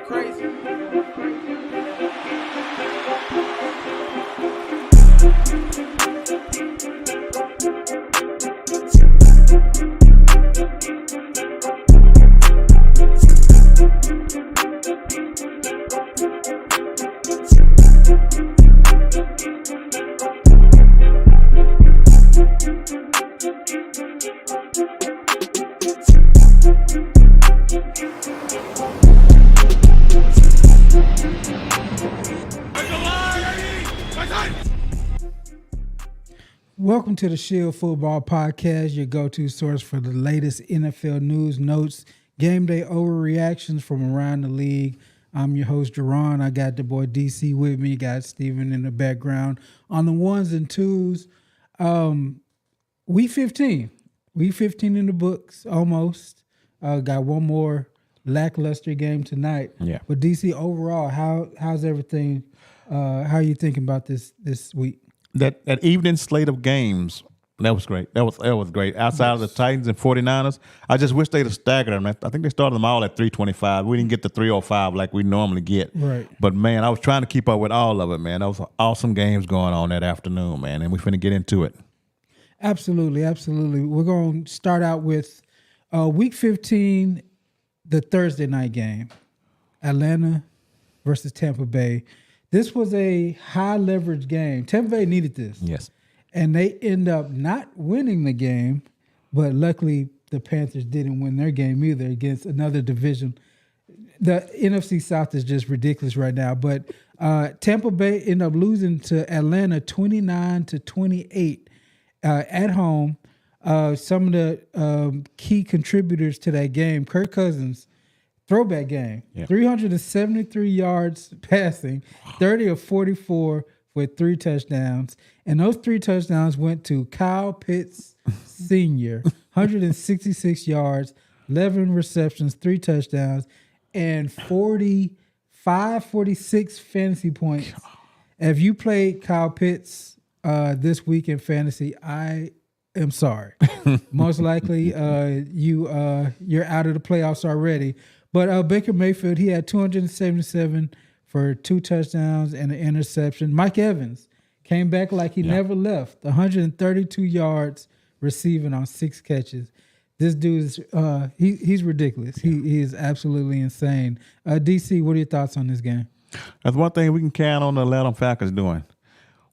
crazy. Welcome to the Shield Football Podcast, your go-to source for the latest NFL news, notes, game day overreactions from around the league. I'm your host, Jerron. I got the boy DC with me. Got Steven in the background. On the ones and twos, week 15. Week 15 in the books, almost. Got one more lackluster game tonight. Yeah. But DC, overall, how's everything? How are you thinking about this week? That evening slate of games, that was great. That was great. Outside of the Titans and 49ers, I just wish they'd have staggered them. I think they started them all at 325. We didn't get to 305 like we normally get. Right. But, man, I was trying to keep up with all of it, man. That was awesome games going on that afternoon, man, and we're finna get into it. Absolutely, absolutely. We're going to start out with week 15, the Thursday night game, Atlanta versus Tampa Bay. This was a high-leverage game. Tampa Bay needed this. Yes. And they end up not winning the game, but luckily the Panthers didn't win their game either against another division. The NFC South is just ridiculous right now. But Tampa Bay ended up losing to Atlanta 29-28 at home. Some of the key contributors to that game, Kirk Cousins, throwback game, 373 yards passing, 30 of 44 with 3 touchdowns. And those 3 touchdowns went to Kyle Pitts Sr., 166 yards, 11 receptions, 3 touchdowns, and 46 fantasy points. If you played Kyle Pitts this week in fantasy, I am sorry. Most likely you're out of the playoffs already. But Baker Mayfield, he had 277 for 2 touchdowns and an interception. Mike Evans came back like he never left, 132 yards receiving on 6 catches. This dude is he's ridiculous. He is absolutely insane. DC, what are your thoughts on this game? That's one thing we can count on the Atlanta Falcons doing.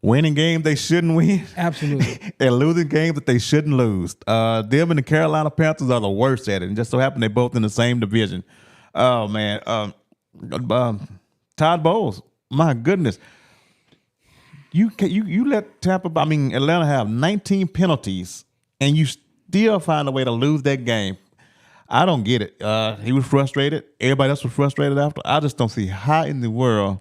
Winning games they shouldn't win. Absolutely. And losing games that they shouldn't lose. Them and the Carolina Panthers are the worst at it. And just so happen they're both in the same division. Oh, man. Todd Bowles, my goodness. You let Atlanta have 19 penalties, and you still find a way to lose that game. I don't get it. He was frustrated. Everybody else was frustrated after. I just don't see how in the world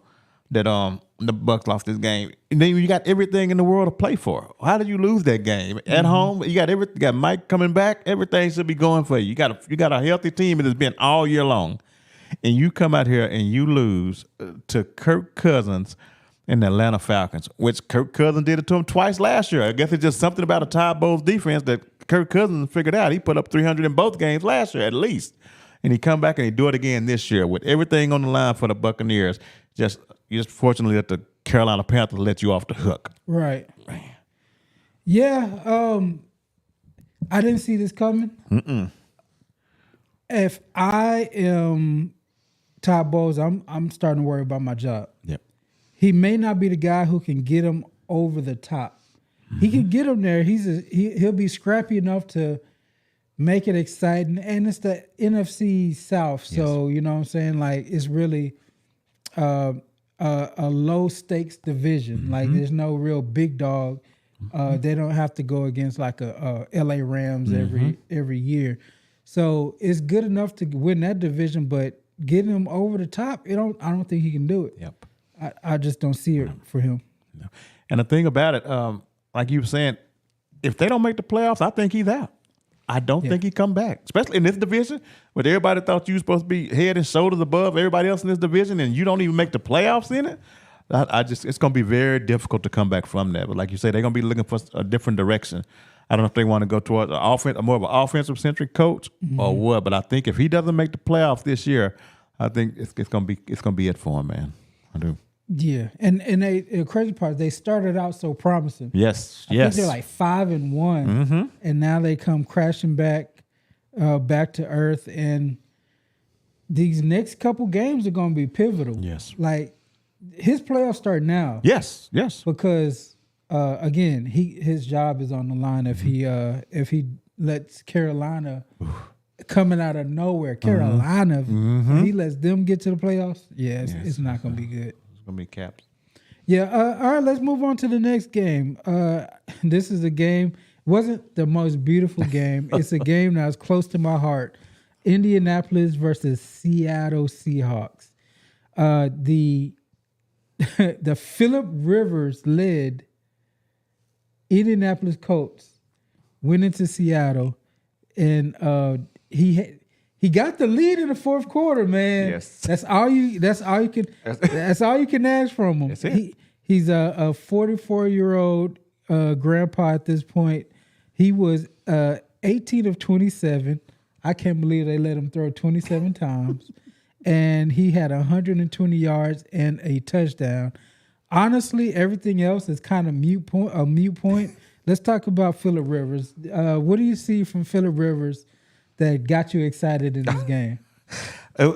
that the Bucs lost this game. And then you got everything in the world to play for. How did you lose that game? At home, you got Mike coming back. Everything should be going for you. You got a healthy team that has been all year long. And you come out here and you lose to Kirk Cousins and the Atlanta Falcons, which Kirk Cousins did it to him twice last year. I guess it's just something about a Todd Bowles defense that Kirk Cousins figured out. He put up 300 in both games last year at least. And he come back and he do it again this year with everything on the line for the Buccaneers. Just fortunately that the Carolina Panthers let you off the hook. Right. Yeah. I didn't see this coming. If I am Todd Bowles, I'm starting to worry about my job. Yep. He may not be the guy who can get him over the top. He can get him there. He'll be scrappy enough to make it exciting. And it's the NFC South. So, you know what I'm saying? Like, it's really a low stakes division. Like, there's no real big dog. They don't have to go against like a LA Rams every year. So it's good enough to win that division, but getting him over the top, I don't think he can do it. Yep. I just don't see it for him. No. And the thing about it, like you were saying, if they don't make the playoffs, I think he's out. I don't think he come back, especially in this division where everybody thought you were supposed to be head and shoulders above everybody else in this division, and you don't even make the playoffs in it. It's going to be very difficult to come back from that. But like you say, they're going to be looking for a different direction. I don't know if they want to go towards more of an offensive-centric coach or what, but I think if he doesn't make the playoffs this year, I think it's gonna be it for him, man. I do. Yeah, and the crazy part, they started out so promising. Yes, I think they're like 5-1, and now they come crashing back to earth. And these next couple games are going to be pivotal. Yes, like his playoffs start now. Yes, because again, his job is on the line if he lets Carolina. Coming out of nowhere, Carolina, if he lets them get to the playoffs, it's not going to be good. Gonna be caps. Yeah. All right. Let's move on to the next game. This is a game. Wasn't the most beautiful game. It's a game that was close to my heart. Indianapolis versus Seattle Seahawks. The Phillip Rivers led Indianapolis Colts went into Seattle, and he got the lead in the fourth quarter, man. Yes. That's all you can ask from him. That's it. He's a 44-year-old grandpa at this point. He was 18 of 27. I can't believe they let him throw 27 times. And he had 120 yards and a touchdown. Honestly, everything else is kind of a mute point. Let's talk about Phillip Rivers. What do you see from Phillip Rivers that got you excited in this game? I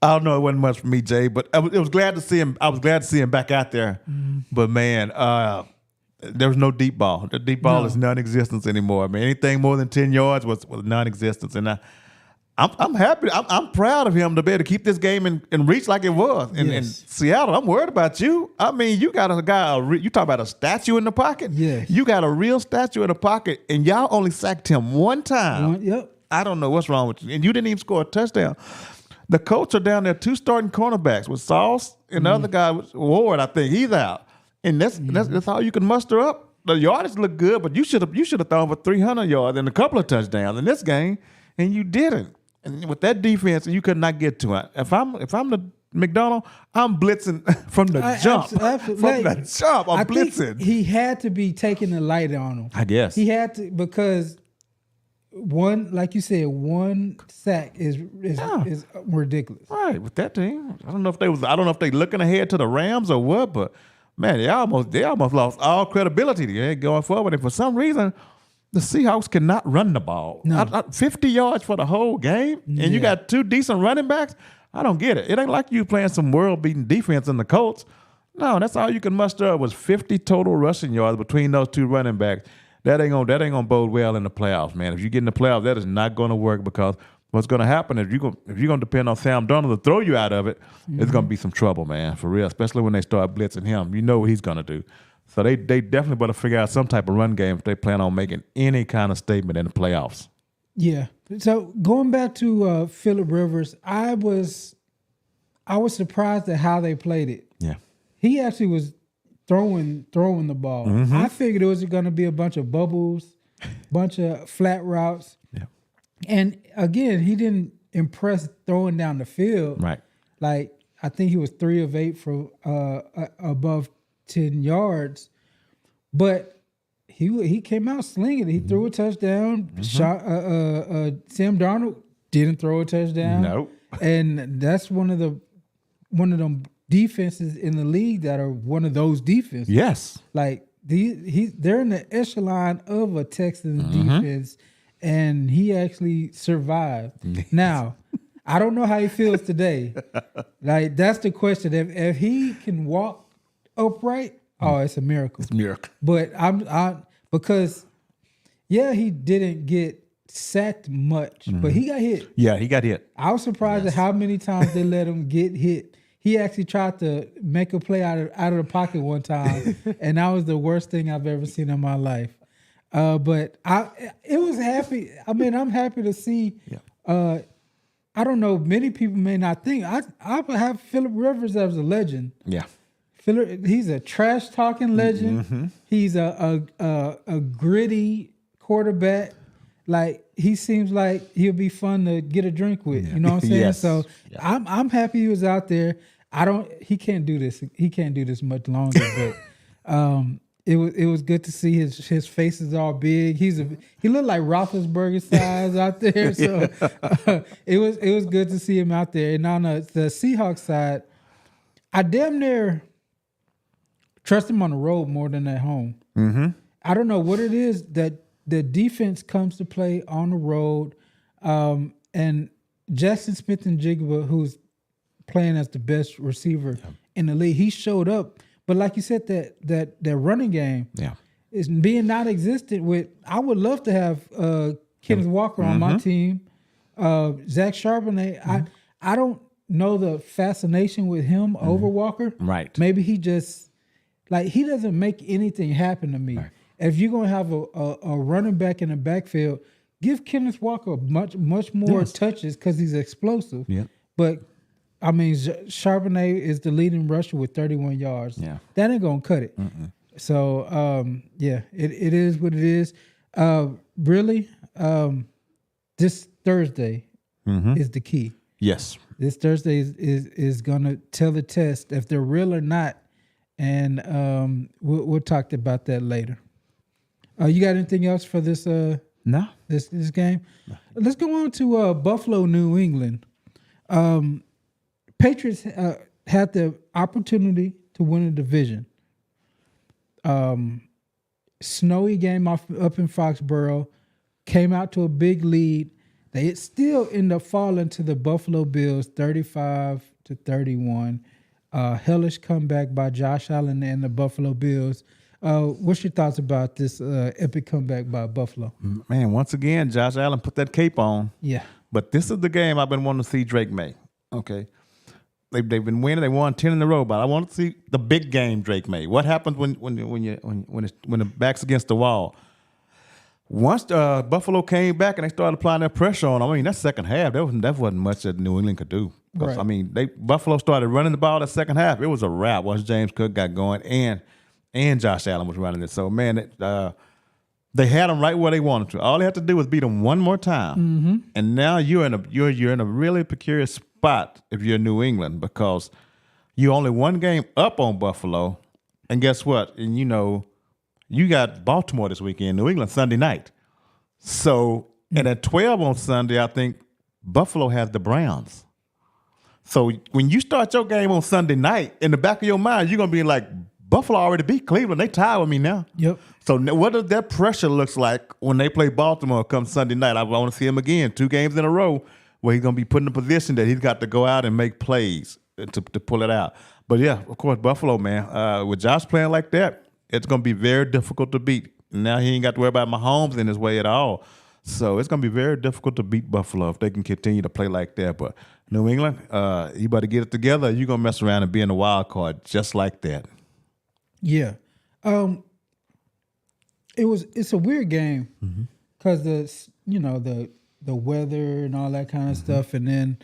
don't know. It wasn't much for me, Jay, but it was glad to see him. I was glad to see him back out there. But man, there was no deep ball. The deep ball is non-existent anymore. I mean, anything more than 10 yards was non-existent. And I'm happy. I'm proud of him to be able to keep this game in reach like it was. In Seattle, I'm worried about you. I mean, you got a guy, you talk about a statue in the pocket? Yes. You got a real statue in the pocket, and y'all only sacked him one time. Yep. I don't know what's wrong with you. And you didn't even score a touchdown. The Colts are down there, 2 starting cornerbacks with Sauce and the other guy, Ward, I think. He's out. And that's all you can muster up. The yardage looked good, but you should have thrown for 300 yards and a couple of touchdowns in this game, and you didn't. And with that defense, you could not get to it. If I'm the McDonald, I'm blitzing from the jump. Absolutely. From the jump, I'm blitzing. Think he had to be taking the light on him. I guess he had to, because one, like you said, one sack is ridiculous. Right, with that team, I don't know if they looking ahead to the Rams or what, but man, they almost lost all credibility going forward. And for some reason, the Seahawks cannot run the ball. No. 50 yards for the whole game, and you got 2 decent running backs. I don't get it. It ain't like you playing some world-beating defense in the Colts. No, that's all you can muster up was 50 total rushing yards between those 2 running backs. That ain't gonna bode well in the playoffs, man. If you get in the playoffs, that is not going to work, because what's going to happen is if you're going to depend on Sam Darnold to throw you out of it, it's going to be some trouble, man, for real. Especially when they start blitzing him, you know what he's going to do. So they definitely better figure out some type of run game if they plan on making any kind of statement in the playoffs. Yeah. So going back to Phillip Rivers, I was surprised at how they played it. Yeah. He actually was throwing the ball. I figured it was going to be a bunch of bubbles, bunch of flat routes. Yeah. And again, he didn't impress throwing down the field. Right. Like, I think he was 3 of 8 for above 10 yards, but he came out slinging. He threw a touchdown. Sam Darnold didn't throw a touchdown. No. And that's one of them defenses in the league that are one of those defenses. Yes. Like they're in the echelon of a Texans defense, and he actually survived. Now, I don't know how he feels today. Like, that's the question. If he can walk upright, it's a miracle. It's a miracle. But because he didn't get sacked much, but he got hit. Yeah, he got hit. I was surprised at how many times they let him get hit. He actually tried to make a play out of the pocket one time, and that was the worst thing I've ever seen in my life. But it was happy. I mean, I'm happy to see. Yeah. I don't know. Many people may not think I have Phillip Rivers as a legend. Yeah. He's a trash talking legend. He's a gritty quarterback. Like, he seems like he'll be fun to get a drink with. You know what I'm saying? Yes. So I'm happy he was out there. He can't do this. He can't do this much longer. But it was good to see his face is all big. He looked like Roethlisberger size out there. So it was good to see him out there. And on the Seahawks side, I damn near trust him on the road more than at home. Mm-hmm. I don't know what it is that the defense comes to play on the road. And Jackson Smith-Njigba, who's playing as the best receiver in the league, he showed up. But like you said, that running game is being non-existent. I would love to have Kenneth Walker on my team. Zach Charbonnet, I don't know the fascination with him over Walker. Right. Maybe he just he doesn't make anything happen to me. Right. If you're gonna have a running back in the backfield, give Kenneth Walker much more touches because he's explosive. Yeah. But I mean, Charbonnet is the leading rusher with 31 yards. Yeah. That ain't gonna cut it. Mm-mm. So it is what it is. Really, this Thursday is the key. Yes. This Thursday is gonna tell the test if they're real or not, and we'll talk about that later. You got anything else for this? No. This game. No. Let's go on to Buffalo, New England. Patriots had the opportunity to win a division. Snowy game up in Foxborough, came out to a big lead. They still end up falling to the Buffalo Bills, 35-31. Hellish comeback by Josh Allen and the Buffalo Bills. What's your thoughts about this epic comeback by Buffalo? Man, once again, Josh Allen put that cape on. Yeah. But this is the game I've been wanting to see Drake May. Okay. They've been winning. They won 10 in a row, but I want to see the big game Drake May. What happens when the back's against the wall? Once Buffalo came back and they started applying their pressure on them, I mean, that second half, that wasn't much that New England could do. Right. I mean, Buffalo started running the ball that second half. It was a wrap once James Cook got going and Josh Allen was running it. So, man, they had them right where they wanted to. All they had to do was beat them one more time. Mm-hmm. And now you're in a really peculiar spot if you're New England because you're only one game up on Buffalo. And guess what? And you got Baltimore this weekend, New England Sunday night. So, and at 12 on Sunday, I think Buffalo has the Browns. So when you start your game on Sunday night, in the back of your mind, you're going to be like, Buffalo already beat Cleveland. They tied with me now. Yep. So what does that pressure looks like when they play Baltimore come Sunday night? I want to see him again, 2 games in a row, where he's going to be put in a position that he's got to go out and make plays to pull it out. But, yeah, of course, Buffalo, man, with Josh playing like that, it's going to be very difficult to beat. Now he ain't got to worry about Mahomes in his way at all. So it's going to be very difficult to beat Buffalo if they can continue to play like that. But New England, you better get it together. You're going to mess around and be in the wild card just like that. Yeah. It's a weird game because the weather and all that kind of stuff. And then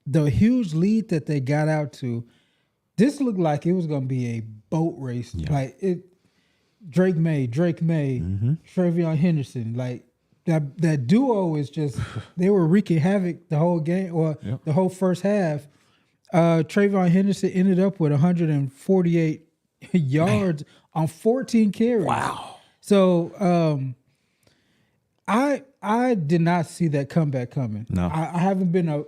the huge lead that they got out to, this looked like it was going to be a boat race. Yeah. Like Drake May, Travion Henderson, like that duo is just, they were wreaking havoc the whole game or the whole first half. Travion Henderson ended up with 148 yards on 14 carries. Wow. So I did not see that comeback coming. No. I haven't been a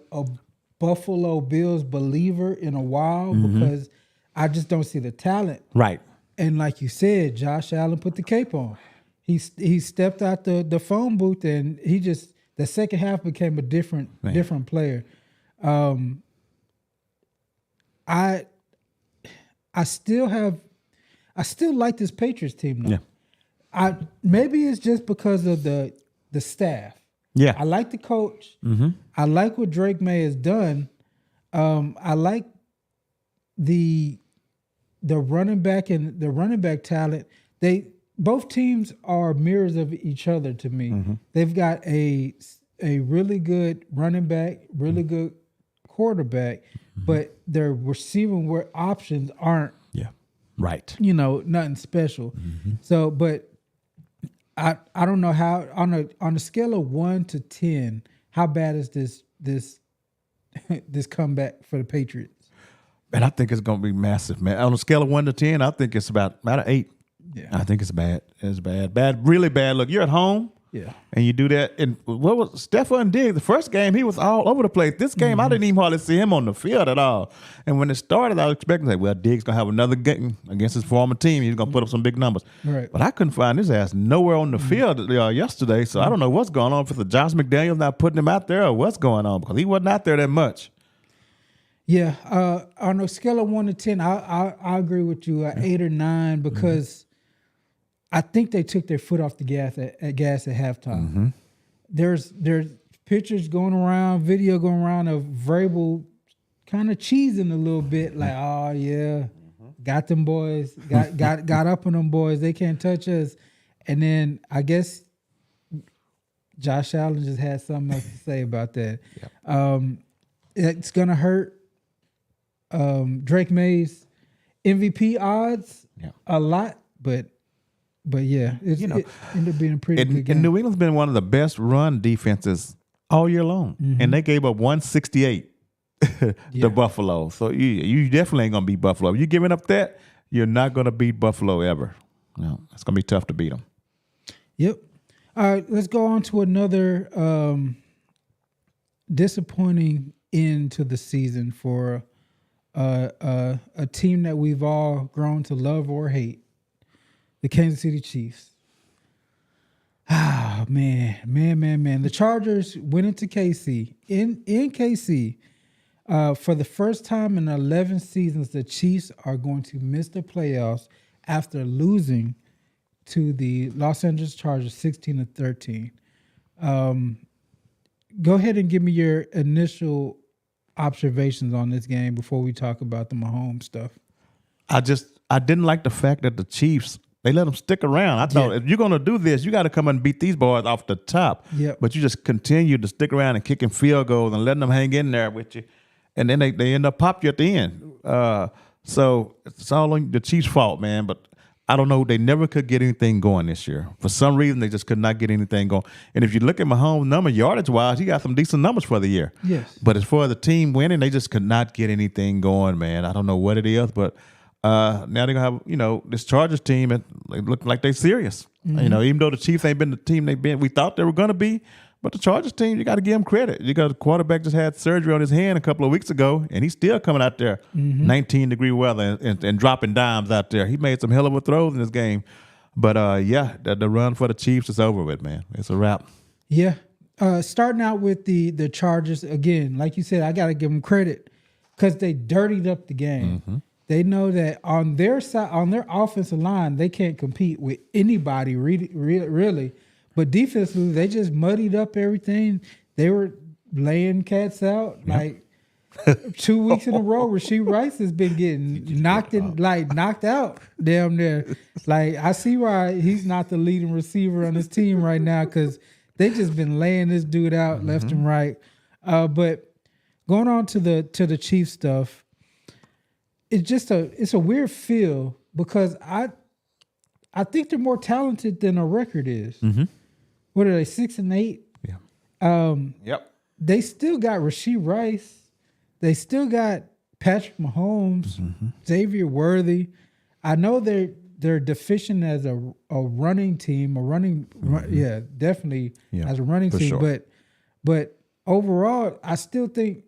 Buffalo Bills believer in a while because I just don't see the talent. Right. And like you said, Josh Allen put the cape on. He stepped out the phone booth and the second half became a different player. I still like this Patriots team though. Yeah. Maybe it's just because of the staff. Yeah. I like the coach. Mm-hmm. I like what Drake May has done. I like the running back and the running back talent. Both teams are mirrors of each other to me. Mm-hmm. They've got a really good running back, really good quarterback, but their receiving options aren't. Yeah, right. Nothing special. Mm-hmm. So, but I don't know how on a scale of 1 to 10, how bad is this this comeback for the Patriots? And I think it's going to be massive, man. On a scale of 1 to 10, I think it's about an 8. Yeah. I think it's bad. It's bad. Bad, really bad. Look, you're at home. Yeah. And you do that. And what was Stephon Diggs? The first game, he was all over the place. This game, I didn't even hardly see him on the field at all. And when it started, I was expecting, like, well, Diggs going to have another game against his former team. He's going to put up some big numbers. Right. But I couldn't find his ass nowhere on the field yesterday. So I don't know what's going on. If it's a Josh McDaniels not putting him out there or what's going on, because he wasn't out there that much. Yeah. On a scale of 1 to 10, I agree with you. 8 or 9 because I think they took their foot off the gas at halftime. There's pictures going around, video going around of Vrabel kind of cheesing a little bit, like, oh yeah, got them boys, got up on them boys. They can't touch us. And then I guess Josh Allen just had something else to say about that. It's gonna hurt Drake May's MVP odds a lot, but yeah, it ended up being a pretty good game. And New England's been one of the best run defenses all year long, and they gave up 168 to Buffalo. So you definitely ain't gonna beat Buffalo. If you're giving up that, you're not gonna beat Buffalo ever. No, it's gonna be tough to beat them. Yep. All right, let's go on to another disappointing end to the season for a team that we've all grown to love or hate. The Kansas City Chiefs. Ah, man. The Chargers went into KC. In KC, for the first time in 11 seasons, the Chiefs are going to miss the playoffs after losing to the Los Angeles Chargers 16-13. Go ahead and give me your initial observations on this game before we talk about the Mahomes stuff. I didn't like the fact that the Chiefs, they let them stick around. I thought, if you're going to do this, you got to come and beat these boys off the top. Yep. But you just continue to stick around and kicking field goals and letting them hang in there with you. And then they end up pop you at the end. So it's all on the Chiefs' fault, man. But I don't know. They never could get anything going this year. For some reason, they just could not get anything going. And if you look at Mahomes' number, yardage-wise, he got some decent numbers for the year. Yes. But as far as the team winning, they just could not get anything going, man. I don't know what it is, but now they're going to have, this Chargers team, and they look like they're serious. Even though the Chiefs ain't been the team we thought they were going to be, but the Chargers team, you got to give them credit. You got a quarterback just had surgery on his hand a couple of weeks ago, and he's still coming out there, 19-degree weather, and dropping dimes out there. He made some hell of a throws in this game. But, the run for the Chiefs is over with, man. It's a wrap. Yeah. Starting out with the Chargers, again, like you said, I got to give them credit because they dirtied up the game. They know that on their side, on their offensive line, they can't compete with anybody really. But defensively, they just muddied up everything. They were laying cats out like 2 weeks in a row. Rasheed Rice has been getting knocked out damn near. Like, I see why he's not the leading receiver on his team right now because they just been laying this dude out left and right. But going on to the Chiefs stuff, it's a weird feel because I think they're more talented than a record is. What are they, 6-8? Yeah. Yep. They still got Rasheed Rice. They still got Patrick Mahomes, Xavier Worthy. I know they're deficient as a running team, definitely as a running team. Sure. But overall, I still think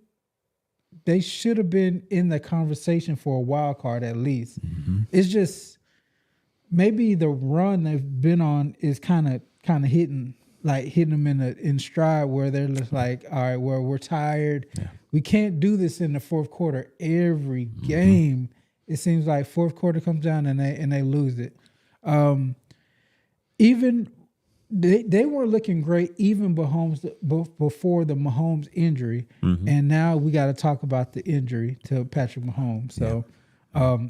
they should have been in the conversation for a wild card at least. It's just maybe the run they've been on is kind of hitting them in stride where they're just like, all right, well, we're tired. Yeah. We can't do this in the fourth quarter every game. It seems like fourth quarter comes down and they lose it. Even they weren't looking great even before the Mahomes injury, and now we got to talk about the injury to Patrick Mahomes. So,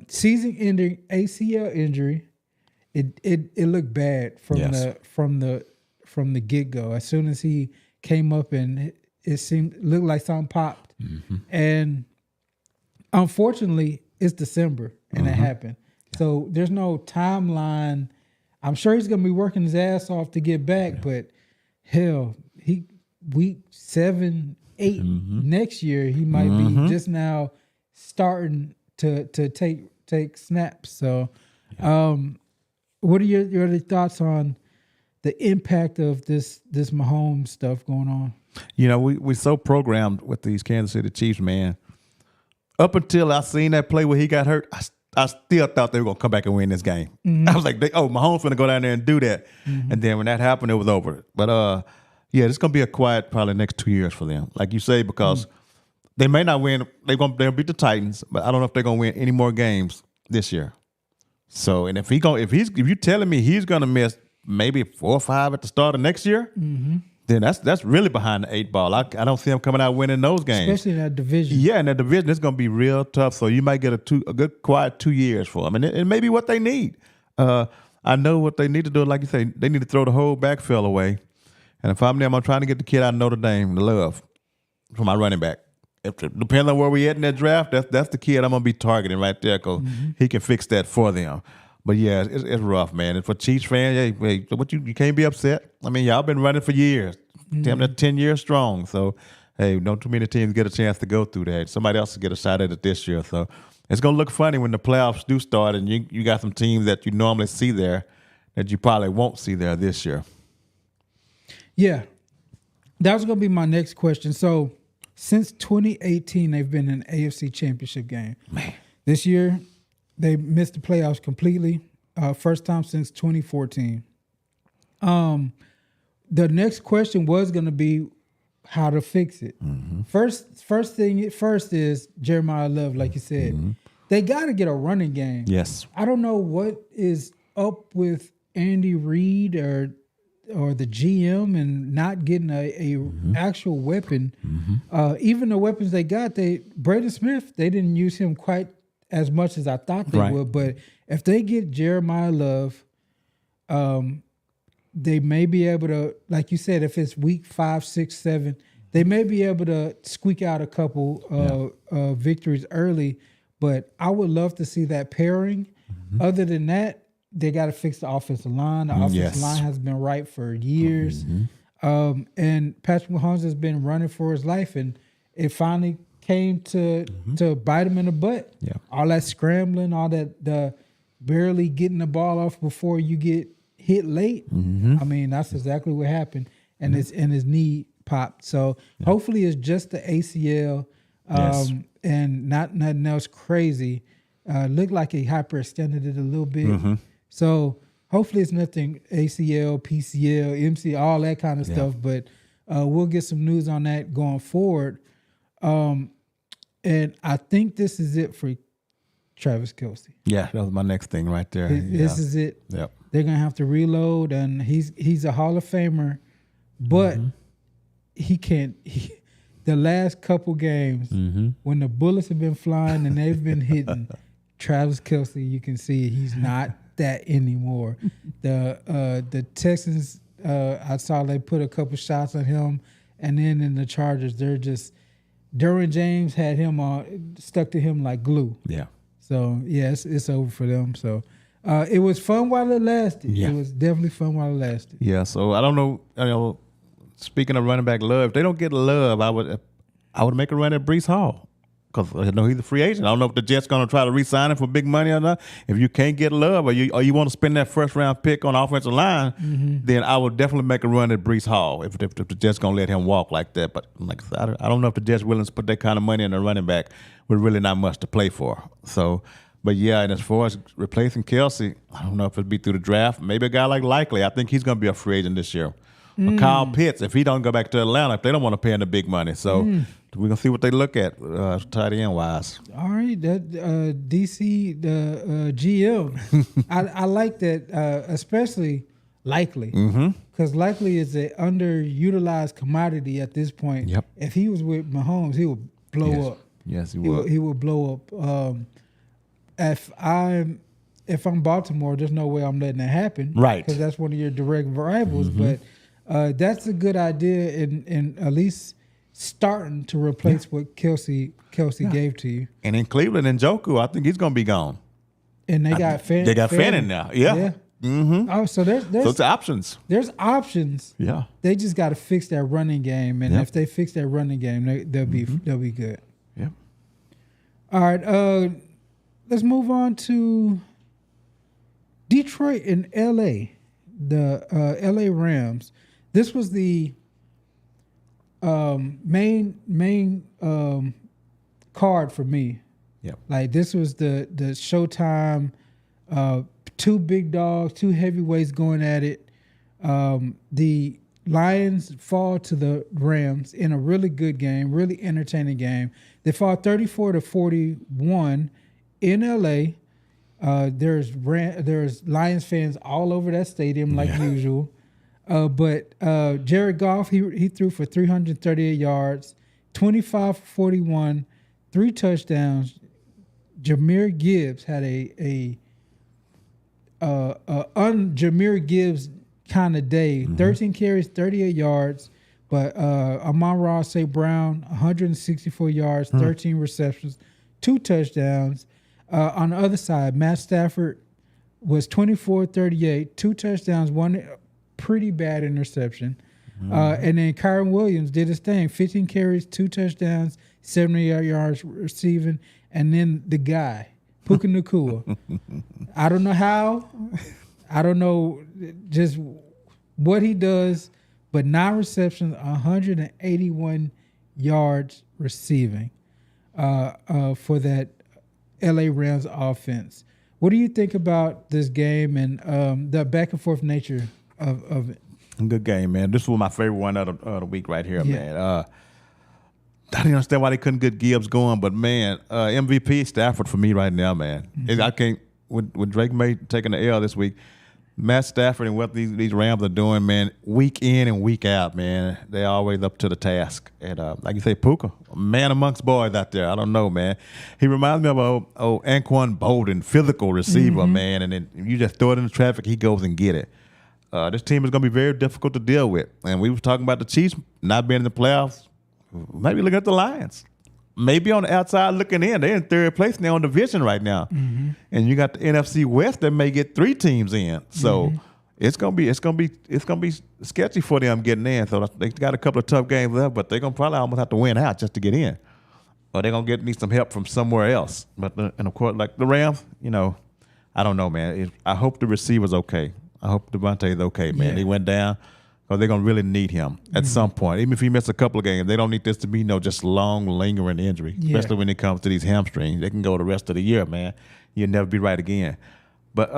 season-ending ACL injury. It looked bad from the get-go. As soon as he came up and it looked like something popped, and unfortunately, it's December and it happened. So there's no timeline. I'm sure he's going to be working his ass off to get back, but hell, week 7, 8 next year, he might be just now starting to take snaps. So, what are your other thoughts on the impact of this Mahomes stuff going on? You know, we're so programmed with these Kansas City Chiefs, man. Up until I seen that play where he got hurt, I still thought they were going to come back and win this game. I was like, Mahomes going to go down there and do that. And then when that happened, it was over. But, yeah, it's going to be a quiet probably next 2 years for them. Like you say, because they may not win. They'll beat the Titans, but I don't know if they're going to win any more games this year. So, and if you're telling me he's going to miss maybe 4 or 5 at the start of next year, then that's really behind the 8 ball. I don't see him coming out winning those games, especially in that division. Yeah, in that division, it's going to be real tough. So you might get a good quiet 2 years for them, and it may be what they need. I know what they need to do. Like you say, they need to throw the whole backfield away. And if I'm them, I'm trying to get the kid out of Notre Dame, the Love, for my running back. Depending on where we at in that draft, that's the kid I'm gonna be targeting right there, because he can fix that for them. But yeah, it's rough, man. And for Chiefs fans, hey, what you can't be upset. I mean, y'all been running for years, 10 years strong. So hey, not too many teams get a chance to go through that. Somebody else will get a shot at it this year. So it's gonna look funny when the playoffs do start, and you got some teams that you normally see there that you probably won't see there this year. Yeah, that was gonna be my next question. So, since 2018, they've been in an AFC Championship game. Man, this year they missed the playoffs completely. First time since 2014. The next question was gonna be how to fix it. First thing is Jeremiah Love, like you said. They got to get a running game. Yes. I don't know what is up with Andy Reid or the GM and not getting a actual weapon. Even the weapons they got, Braden Smith, they didn't use him quite as much as I thought they would. But if they get Jeremiah Love, they may be able to, like you said, if it's week 5, 6, 7, they may be able to squeak out a couple victories early. But I would love to see that pairing. Other than that, they got to fix the offensive line. The offensive line has been right for years. And Patrick Mahomes has been running for his life, and it finally came to bite him in the butt. Yeah. All that scrambling, all that the barely getting the ball off before you get hit late. I mean, that's exactly what happened. And his knee popped. So hopefully it's just the ACL and not nothing else crazy. Looked like he hyperextended it a little bit. So hopefully it's nothing ACL, PCL, MC, all that kind of stuff. But we'll get some news on that going forward. And I think this is it for Travis Kelce. Yeah, that was my next thing right there. This is it. Yep. They're gonna have to reload, and he's a Hall of Famer, but he can't. The last couple games when the bullets have been flying and they've been hitting, Travis Kelce, you can see he's not that anymore. The Texans, I saw they put a couple shots on him, and then in the Chargers, they're just Derwin James had him stuck to him like glue. Yeah. So yeah, it's over for them. So it was fun while it lasted. Yeah. It was definitely fun while it lasted. Yeah. So I don't know. Speaking of running back Love, if they don't get Love, I would make a run at Breece Hall, because I know he's a free agent. I don't know if the Jets going to try to re-sign him for big money or not. If you can't get Love, or you want to spend that first round pick on the offensive line, then I would definitely make a run at Breece Hall if the Jets going to let him walk like that. But like I said, I don't know if the Jets willing to put that kind of money in a running back with really not much to play for. So, but yeah, and as far as replacing Kelce, I don't know if it'd be through the draft. Maybe a guy like Likely. I think he's going to be a free agent this year. Kyle Pitts, if he don't go back to Atlanta, if they don't want to pay him the big money. So we're going to see what they look at tight end wise. All right, that DC, the GM. I like that, especially Likely. Because Likely is an underutilized commodity at this point. Yep. If he was with Mahomes, he would blow up. Yes, he would. He would blow up. If I'm Baltimore, there's no way I'm letting that happen. Right. Because that's one of your direct rivals. But that's a good idea in at least starting to replace what Kelce gave to you. And in Cleveland and Njoku, I think he's going to be gone. And they got Fan. They got Fannin now. Yeah. Oh, so there's it's options. There's options. Yeah. They just got to fix that running game, and if they fix that running game, they'll be good. Yeah. All right. let's move on to Detroit and LA. The LA Rams. This was the main card for me. Yep. Like this was the Showtime, two big dogs, two heavyweights going at it. The Lions fall to the Rams in a really good game, really entertaining game. They fall 34-41 in LA. There's Lions fans all over that stadium like usual. But Jared Goff, he threw for 338 yards, 25 for 41, 3 touchdowns. Jahmyr Gibbs had a Jahmyr Gibbs kind of day. 13 carries, 38 yards. But Amon-Ra St. Brown, 164 yards, 13 receptions, 2 touchdowns. On the other side, Matt Stafford was 24-38, 2 touchdowns, 1 pretty bad interception. And then Kyron Williams did his thing, 15 carries, 2 touchdowns, 78 yards receiving. And then the guy, Puka Nacua. I don't know how. I don't know just what he does, but 9 receptions, 181 yards receiving for that LA Rams offense. What do you think about this game and the back and forth nature of it? Good game, man. This was my favorite one of the week right here, man. I didn't understand why they couldn't get Gibbs going, but man, MVP Stafford for me right now, man. I can't with Drake May taking the L this week. Matt Stafford and what these Rams are doing, man, week in and week out, man, they're always up to the task. And like you say, Puka, man amongst boys out there. I don't know, man. He reminds me of old Anquan Bolden, physical receiver, man. And then you just throw it in the traffic, he goes and get it. This team is going to be very difficult to deal with. And we were talking about the Chiefs not being in the playoffs. Maybe look at the Lions. Maybe on the outside looking in, they're in 3rd place now in the division right now, and you got the NFC West that may get 3 teams in. So it's gonna be sketchy for them getting in. So they got a couple of tough games left, but they're gonna probably almost have to win out just to get in, or they're gonna need some help from somewhere else. But and of course, like the Rams, I don't know, man. I hope the receiver's okay. I hope Devontae is okay, man. He went down. Because they're going to really need him at some point. Even if he misses a couple of games, they don't need this to be just long, lingering injury, especially when it comes to these hamstrings. They can go the rest of the year, man. You'll never be right again. But,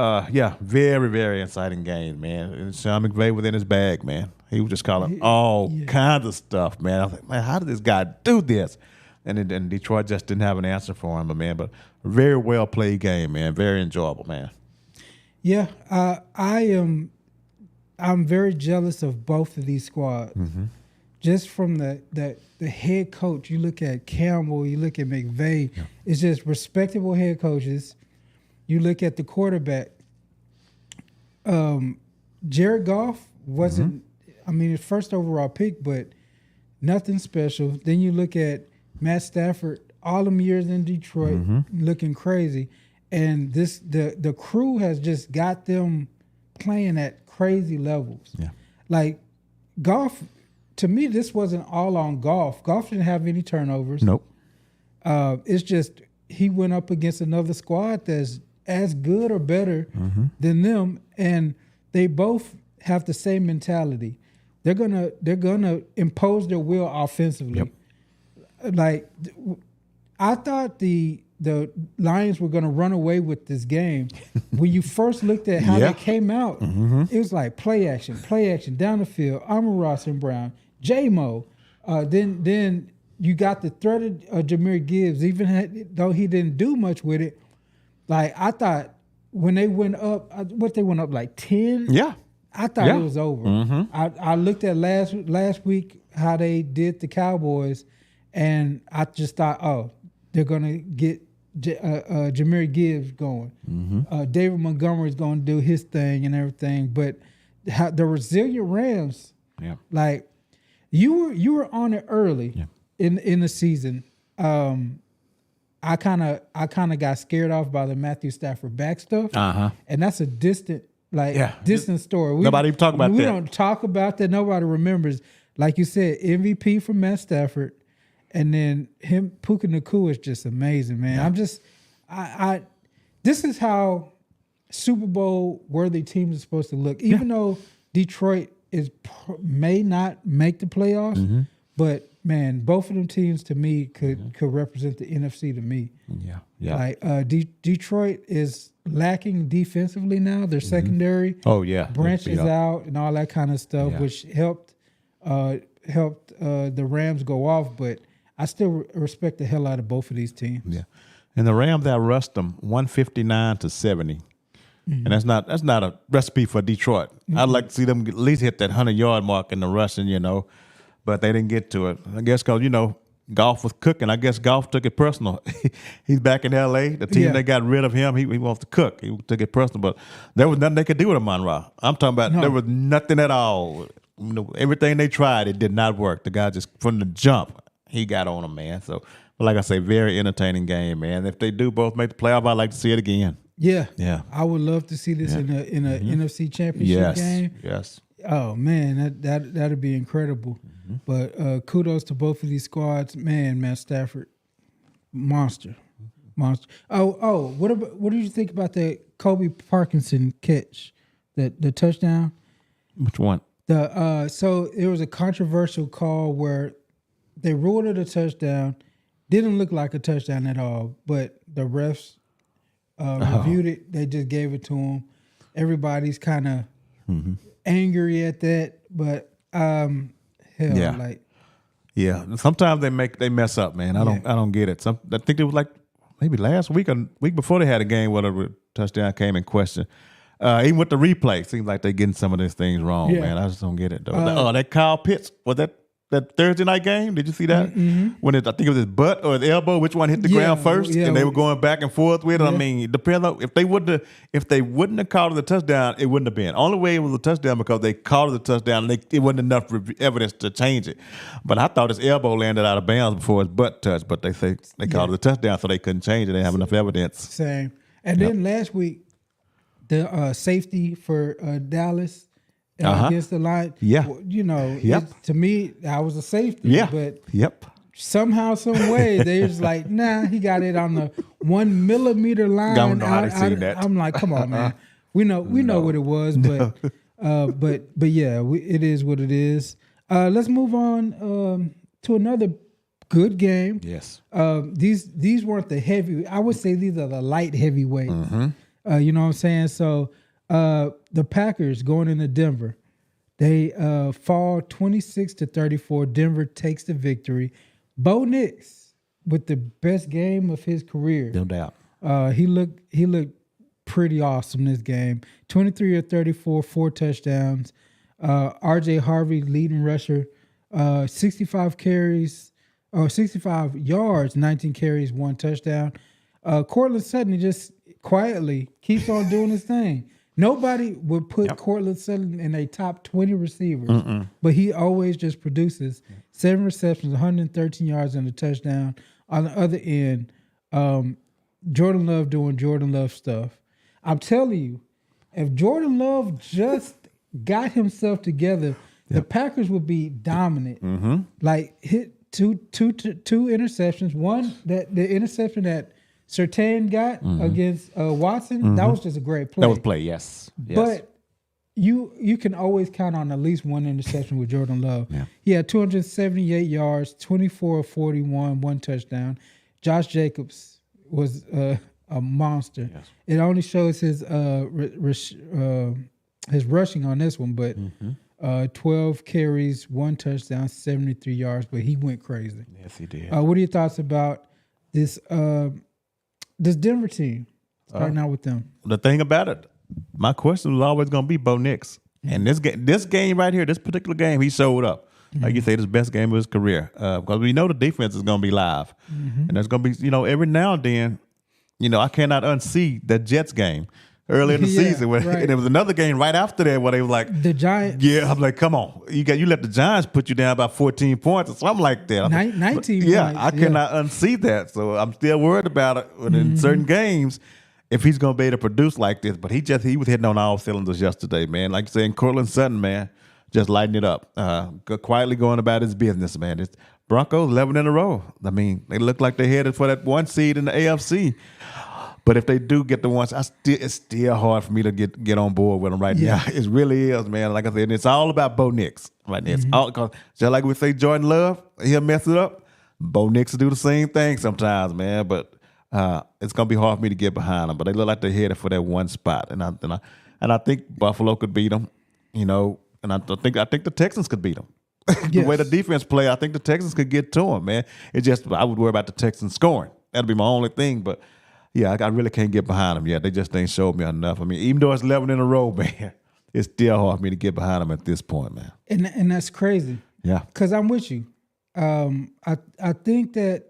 very, very exciting game, man. And Sean McVay was in his bag, man. He was just calling all kinds of stuff, man. I was like, man, how did this guy do this? And then Detroit just didn't have an answer for him, but very well-played game, man. Very enjoyable, man. Yeah, I'm very jealous of both of these squads. Just from the head coach, you look at Campbell, you look at McVay, it's just respectable head coaches. You look at the quarterback. Jared Goff wasn't, his first overall pick, but nothing special. Then you look at Matt Stafford, all them years in Detroit, looking crazy. And the crew has just got them playing at crazy levels. Like Goff, to me, this wasn't all on Goff. Goff didn't have any turnovers. Nope. It's just he went up against another squad that's as good or better than them, and they both have the same mentality. They're gonna impose their will offensively. Like I thought the Lions were going to run away with this game. When you first looked at how they came out, it was like play action, down the field, Amon-Ra St. Brown, J-Mo. Then you got the threat of Jahmyr Gibbs, though he didn't do much with it. Like, I thought when they went up, they went up like 10? Yeah. I thought it was over. I looked at last week how they did the Cowboys, and I just thought, they're going to get Jahmyr Gibbs going. David Montgomery's going to do his thing and everything. But the resilient Rams, like you were on it early in the season. I kind of got scared off by the Matthew Stafford back stuff, and that's a distant story. Nobody even talk about that. We don't talk about that. Nobody remembers. Like you said, MVP for Matt Stafford. And then Puka Nacua is just amazing, man. this is how Super Bowl worthy teams are supposed to look. Even though Detroit may not make the playoffs, but man, both of them teams to me could represent the NFC to me. Yeah. Like Detroit is lacking defensively now. Their secondary branches out and all that kind of stuff, which helped the Rams go off. But I still respect the hell out of both of these teams. Yeah, and the Rams that rushed them 159-70. And that's not a recipe for Detroit. I'd like to see them at least hit that 100-yard mark in the rushing, but they didn't get to it. I guess because, Goff was cooking. I guess Goff took it personal. He's back in L.A. The team that got rid of him, he wants to cook. He took it personal, but there was nothing they could do with Amon-Ra. I'm talking about there was nothing at all. Everything they tried, it did not work. The guy just, from the jump, he got on him, man. So, but like I say, very entertaining game, man. If they do both make the playoff, I'd like to see it again. Yeah. I would love to see this in a NFC Championship game. Yes. Oh man, that'd be incredible. But kudos to both of these squads, man. Matt Stafford, monster. Oh, what did you think about that Kobe Parkinson catch, the touchdown? Which one? So it was a controversial call where they ruled it a touchdown. Didn't look like a touchdown at all, but the refs reviewed it. They just gave it to him. Everybody's kind of angry at that, but sometimes they mess up, man. I don't get it. I think it was like maybe last week or week before they had a game where the touchdown came in question. Even with the replay, seems like they're getting some of these things wrong, man. I just don't get it though. That Kyle Pitts, was that Thursday night game? Did you see that? When I think it was his butt or his elbow, which one hit the ground first? And they were going back and forth with it. I mean, depends on if they wouldn't have called it a touchdown, it wouldn't have been. Only way it was a touchdown because they called it a touchdown and it wasn't enough evidence to change it. But I thought his elbow landed out of bounds before his butt touched, but they say they called it a touchdown, so they couldn't change it. They didn't have enough evidence. Same. And then last week, the safety for Dallas against the line. To me, that was a safety. But somehow, some way, they're just like, nah, he got it on the 1 millimeter line. Don't know how to see that. I'm like, come on, man. We know what it was, but it is what it is. Let's move on to another good game. Yes. These weren't the heavy. I would say these are the light heavyweights. You know what I'm saying? So the Packers going into Denver, they fall 26-34. Denver takes the victory. Bo Nix with the best game of his career. No doubt. He looked pretty awesome this game. 23 of 34, 4 touchdowns. RJ Harvey leading rusher, 65 yards, 19 carries, 1 touchdown. Cortland Sutton just quietly keeps on doing his thing. Nobody would put Cortland Sutton in a top 20 receivers, but he always just produces 7 receptions, 113 yards, and a touchdown. On the other end, Jordan Love doing Jordan Love stuff. I'm telling you, if Jordan Love just got himself together, the Packers would be dominant. Like hit two interceptions. One, that the interception that Surtain got against Watson, that was just a great play. That was play, yes. But you can always count on at least one interception with Jordan Love. He had 278 yards, 24 of 41, 1 touchdown. Josh Jacobs was a monster. It only shows his rushing on this one, but 12 carries, 1 touchdown, 73 yards, but he went crazy. Yes, he did. What are your thoughts about this Denver team? Starting out with them. The thing about it, my question was always going to be Bo Nix. And this game right here, this particular game, he showed up. Like you say, his best game of his career. Because we know the defense is going to be live. And there's going to be, every now and then, I cannot unsee the Jets game early in the season. And there was another game right after that where they were like, the Giants. Yeah, I'm like, come on. You let the Giants put you down by 14 points or something like that. 19 points. I cannot unsee that. So I'm still worried about it in certain games if he's going to be able to produce like this. But he was hitting on all cylinders yesterday, man. Like you saying, Cortland Sutton, man, just lighting it up. Quietly going about his business, man. It's Broncos 11 in a row. I mean, they look like they're headed for that 1 seed in the AFC. But if they do get the ones, it's still hard for me to get on board with them right now. It really is, man. Like I said, it's all about Bo Nix right now. It's all, cause just like we say Jordan Love, he'll mess it up. Bo Nix will do the same thing sometimes, man. But it's gonna be hard for me to get behind them. But they look like they're headed for that one spot, and I think Buffalo could beat them. You know, and I think the Texans could beat them. The way the defense play, I think the Texans could get to them, man. It's just I would worry about the Texans scoring. That'd be my only thing. But yeah, I really can't get behind them yet. They just ain't showed me enough. I mean, even though it's 11 in a row, man, it's still hard for me to get behind them at this point, man. And that's crazy. Yeah, because I'm with you. I think that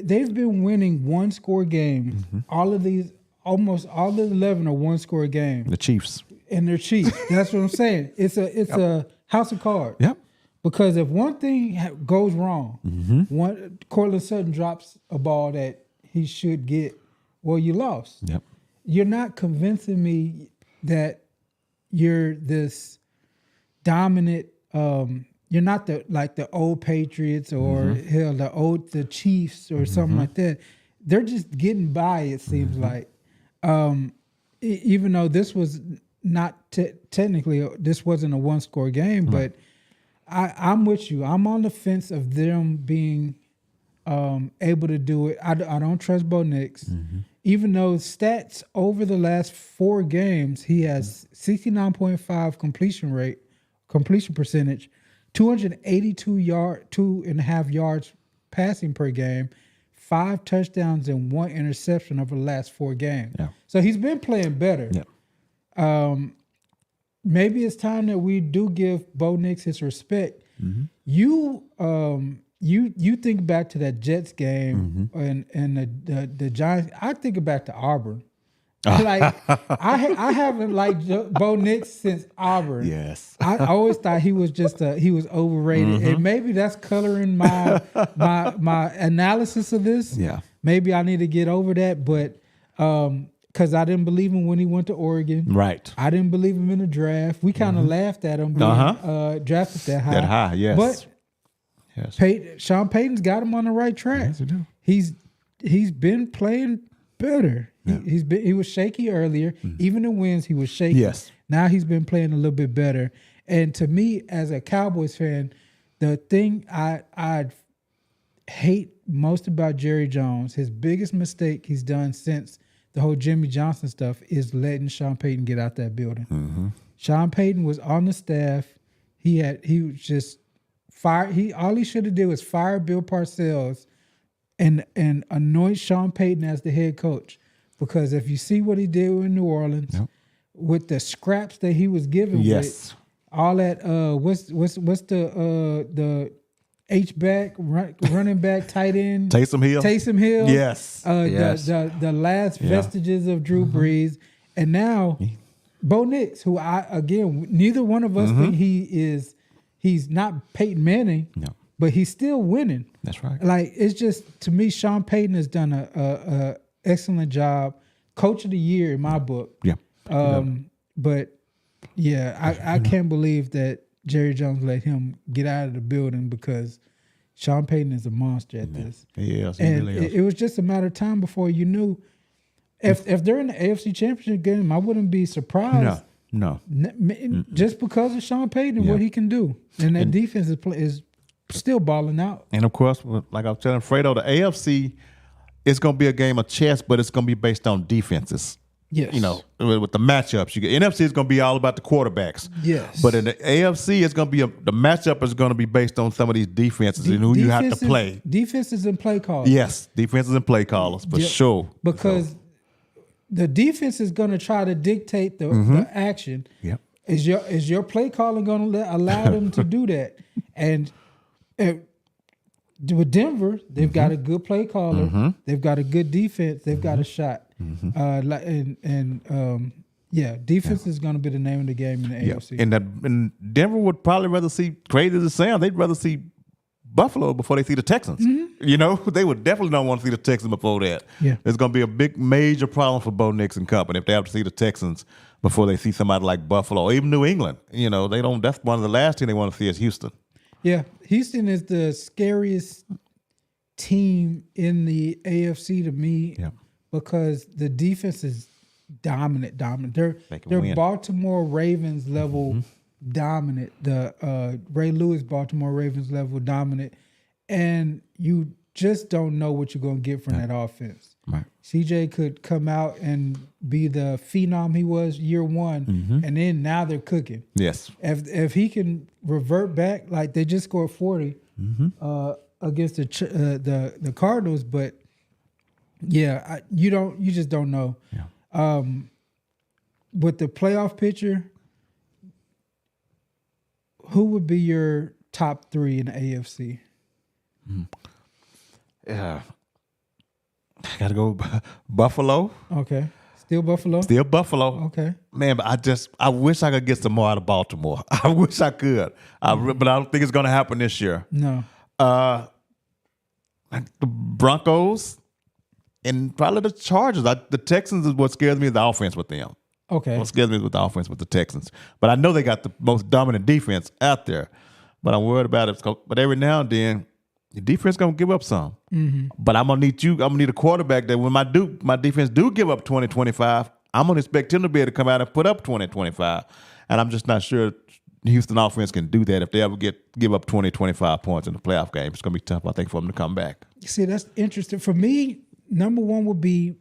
they've been winning 1-score games. All of these, almost all of the 11 are 1-score games. the Chiefs. And they're cheap. That's what I'm saying. It's a house of cards. Yep. Because if one thing goes wrong, Cortland Sutton drops a ball that he should get, well, you lost. Yep. You're not convincing me that you're this dominant. You're not the old Patriots or hell the Chiefs or something like that. They're just getting by. It seems like, even though this was not technically, this wasn't a 1-score game, but I'm with you. I'm on the fence of them being able to do it. I don't trust Bo Nix. Even though stats over the last 4 games, he has 69.5 completion percentage, 2.5 yards passing per game, 5 touchdowns and 1 interception over the last 4 games. Yeah. So he's been playing better. Yeah. Maybe it's time that we do give Bo Nix his respect. You think back to that Jets game and the Giants. I think back to Auburn. Like I haven't liked Bo Nix since Auburn. Yes, I always thought he was he was overrated, and maybe that's coloring my analysis of this. Yeah, maybe I need to get over that, but because I didn't believe him when he went to Oregon. Right, I didn't believe him in the draft. We kind of laughed at him being drafted that high. That high, yes. But Sean Payton's got him on the right track. Yes, he do. He's been playing better. Yeah. He was shaky earlier. Even in wins, he was shaky. Yes. Now he's been playing a little bit better. And to me, as a Cowboys fan, the thing I hate most about Jerry Jones, his biggest mistake he's done since the whole Jimmy Johnson stuff is letting Sean Payton get out that building. Sean Payton was on the staff. He was just fired. All he should have did was fire Bill Parcells and anoint Sean Payton as the head coach. Because if you see what he did in New Orleans, with the scraps that he was given with, all that what's the H-back, running back, tight end? Taysom Hill. Yes. The last vestiges of Drew Brees. And now Bo Nix, who neither one of us think he's not Peyton Manning, but he's still winning. That's right. Like, it's just, to me, Sean Payton has done a excellent job. Coach of the year in my book. Yeah. But yeah, I can't believe that Jerry Jones let him get out of the building because Sean Payton is a monster at this. He is. And really is. It was just a matter of time before you knew. If they're in the AFC Championship game, I wouldn't be surprised. No. Just because of Sean Payton and what he can do. And that defense is still balling out. And of course, like I was telling Fredo, the AFC, it's going to be a game of chess, but it's going to be based on defenses. Yes. You know, with the matchups. NFC is going to be all about the quarterbacks. Yes. But in the AFC, it's going to be the matchup is going to be based on some of these defenses and who you have to play. Defenses and play callers. Yes, defenses and play callers, for sure. Because the defense is going to try to dictate the action. Yep. Is your play calling going to allow them to do that? And with Denver, they've got a good play caller. They've got a good defense. They've got a shot. Defense is going to be the name of the game in the AFC. And Denver would probably rather see, crazy as it sounds, they'd rather see Buffalo before they see the Texans. You know, they would definitely not want to see the Texans before that. Yeah. There's going to be a big, major problem for Bo Nix and company if they have to see the Texans before they see somebody like Buffalo or even New England. You know, they don't. That's one of the last team they want to see is Houston. Yeah, Houston is the scariest team in the AFC to me Yeah. because the defense is dominant. They can They're win. Baltimore Ravens level dominant. The Ray Lewis Baltimore Ravens level dominant, and you just don't know what you're going to get from that offense. Right. CJ could come out and be the phenom he was year one, and then now they're cooking. Yes. If he can revert back, like they just scored 40 against the Cardinals, but yeah, you just don't know. Yeah. With the playoff picture, who would be your top three in the AFC? Yeah. I gotta go Buffalo. Okay, still Buffalo. Still Buffalo. Okay, Man, but I wish I could get some more out of Baltimore. I wish I could. But I don't think it's gonna happen this year. no. The Broncos and probably the Chargers. The Texans is what scares me is the offense with them. Okay, What scares me with the offense with the Texans. But I know they got the most dominant defense out there. But I'm worried about it. But every now and then, the defense gonna give up some. But I'm gonna need a quarterback that when my defense do give up 20, 25, I'm gonna expect him to be able to come out and put up 20, 25. And I'm just not sure the Houston offense can do that if they ever give up 20, 25 points in the playoff game. It's gonna be tough, I think, for them to come back. see, that's interesting. For me, number one would be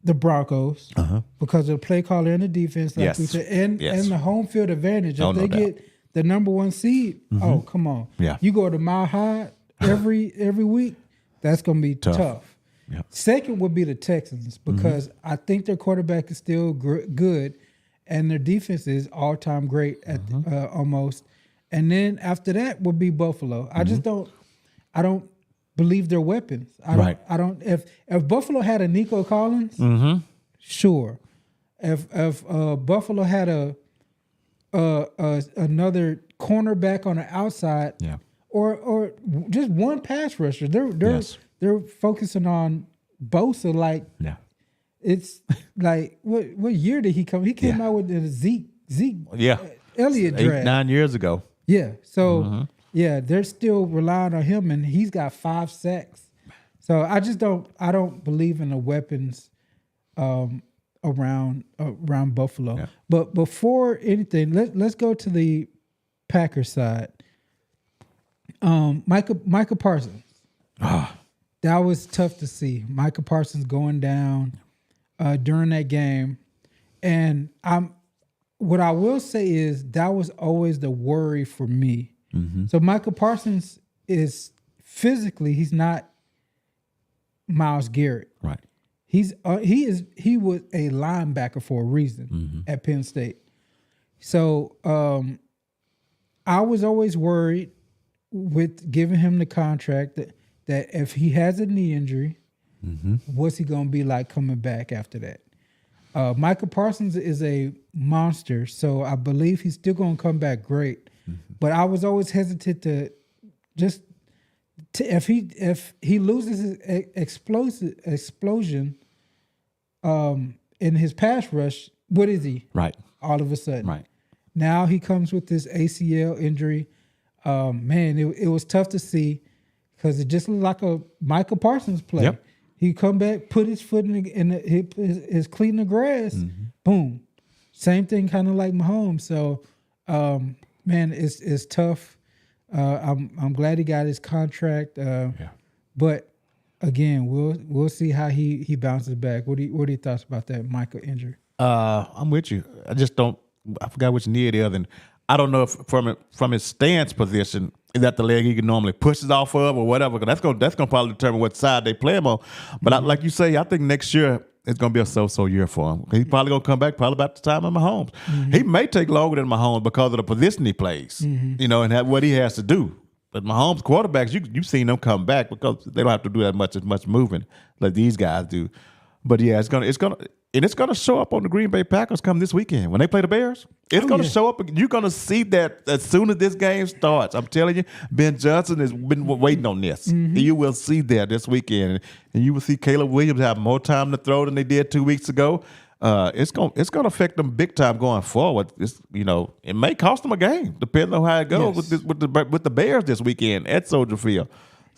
the Broncos because of the play caller and the defense, like Yes. we said, and Yes. the home field advantage. Oh, If no they doubt. get the number one seed, oh come on, Yeah. you go to Mile High every week, that's gonna be tough. Yeah. Second would be the Texans because I think their quarterback is still good, and their defense is all time great at almost. And then after that would be Buffalo. I just don't believe their weapons. I don't. If Buffalo had a Nico Collins, sure. If Buffalo had another cornerback on the outside, Yeah. or just one pass rusher, they're focusing on Bosa like. Yeah. It's like what year did he come? He came out with the Zeke Yeah. Elliott draft. 8-9 years ago. Yeah. So yeah, they're still relying on him, and he's got 5 sacks. So I don't believe in the weapons around Buffalo. Yeah. But before anything, let's go to the Packers side. Micah Parsons. That was tough to see. Micah Parsons going down during that game. And what I will say is that was always the worry for me. So Micah Parsons is physically, he's not Myles Garrett. Right. He was a linebacker for a reason at Penn State. So I was always worried with giving him the contract that if he has a knee injury, what's he going to be like coming back after that? Micah Parsons is a monster, so I believe he's still going to come back great. But I was always hesitant if he loses his explosion in his pass rush, what is he? Right. All of a sudden. Right. Now he comes with this ACL injury. Man, it was tough to see because it just looked like a Micah Parsons play. Yep. He come back, put his foot in his clean the grass, boom. Same thing, kind of like Mahomes. So, man, it's tough. I'm glad he got his contract. But again, we'll see how he bounces back. What are your thoughts about that Micah injury? I'm with you. I forgot which knee it is, and I don't know if from his stance position is that the leg he can normally push it off of or whatever. 'Cause that's gonna probably determine what side they play him on. But like you say, I think next year it's gonna be a so-so year for him. He's probably gonna come back probably about the time of Mahomes. He may take longer than Mahomes because of the position he plays, and what he has to do. But Mahomes quarterbacks, you've seen them come back because they don't have to do as much moving like these guys do. But yeah, it's gonna show up on the Green Bay Packers come this weekend when they play the Bears. It's gonna show up. You're gonna see that as soon as this game starts. I'm telling you, Ben Johnson has been waiting on this. You will see that this weekend, and you will see Caleb Williams have more time to throw than they did 2 weeks ago. It's gonna affect them big time going forward. It may cost them a game depending on how it goes with the Bears this weekend at Soldier Field.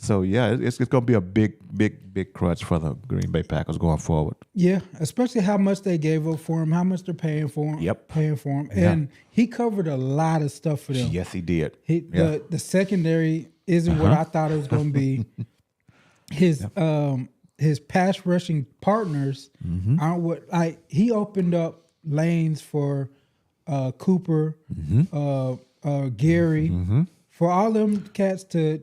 So yeah, it's going to be a big crutch for the Green Bay Packers going forward. Yeah, especially how much they gave up for him, how much they're paying for him. Yep. Paying for him, Yeah. and he covered a lot of stuff for them. Yes, he did. The secondary isn't what I thought it was going to be. His pass rushing partners aren't what he opened up lanes for Cooper, Gary, for all them cats to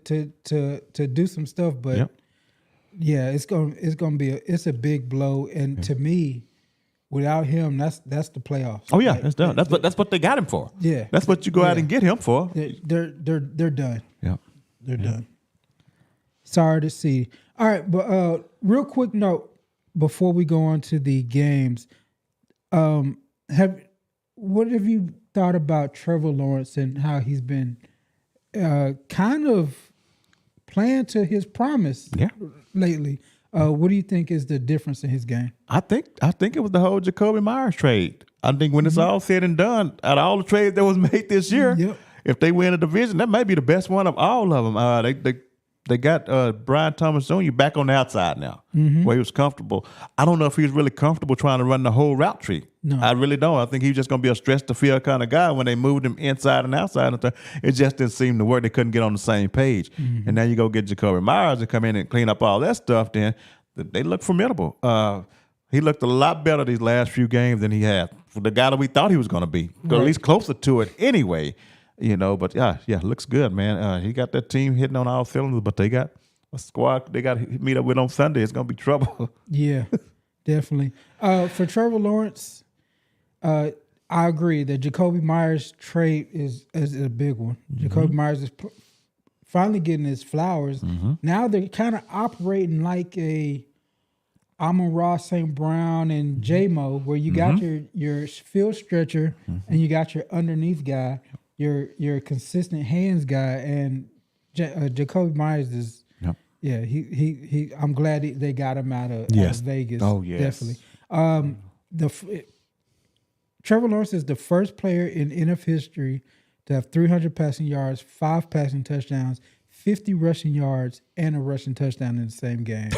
do some stuff. But yeah, it's gonna be a big blow. And to me, without him, that's the playoffs. Oh yeah, that's done. That's what they got him for. Yeah, that's what you go out and get him for. They're done. Yeah, they're done. Sorry to see. All right, but real quick note before we go on to the games, what have you thought about Trevor Lawrence and how he's been kind of playing to his promise lately? What do you think is the difference in his game? I think it was the whole Jacoby Myers trade. I think when it's all said and done, out of all the trades that was made this year, if they win a division, that may be the best one of all of them. They got Brian Thomas Jr. back on the outside now, where he was comfortable. I don't know if he was really comfortable trying to run the whole route tree. No. I really don't. I think he was just going to be a stretch the field kind of guy when they moved him inside and outside. It just didn't seem to work. They couldn't get on the same page. And now you go get Jacoby Myers and come in and clean up all that stuff, then they look formidable. He looked a lot better these last few games than he had for the guy that we thought he was going to be, at least closer to it anyway. But yeah, looks good, man. He got that team hitting on all cylinders, but they got a squad they got to meet up with on Sunday. It's going to be trouble. Yeah, definitely. For Trevor Lawrence, I agree that Jacoby Myers trade is a big one. Jacoby Myers is finally getting his flowers. Now they're kind of operating like a Amon-Ra St. Brown and J-Mo, where you got your field stretcher and you got your underneath guy. Your consistent hands guy, and Jacoby Myers is he I'm glad they got him out of Vegas. Oh yes, definitely. Trevor Lawrence is the first player in NFL history to have 300 passing yards, 5 passing touchdowns, 50 rushing yards, and a rushing touchdown in the same game.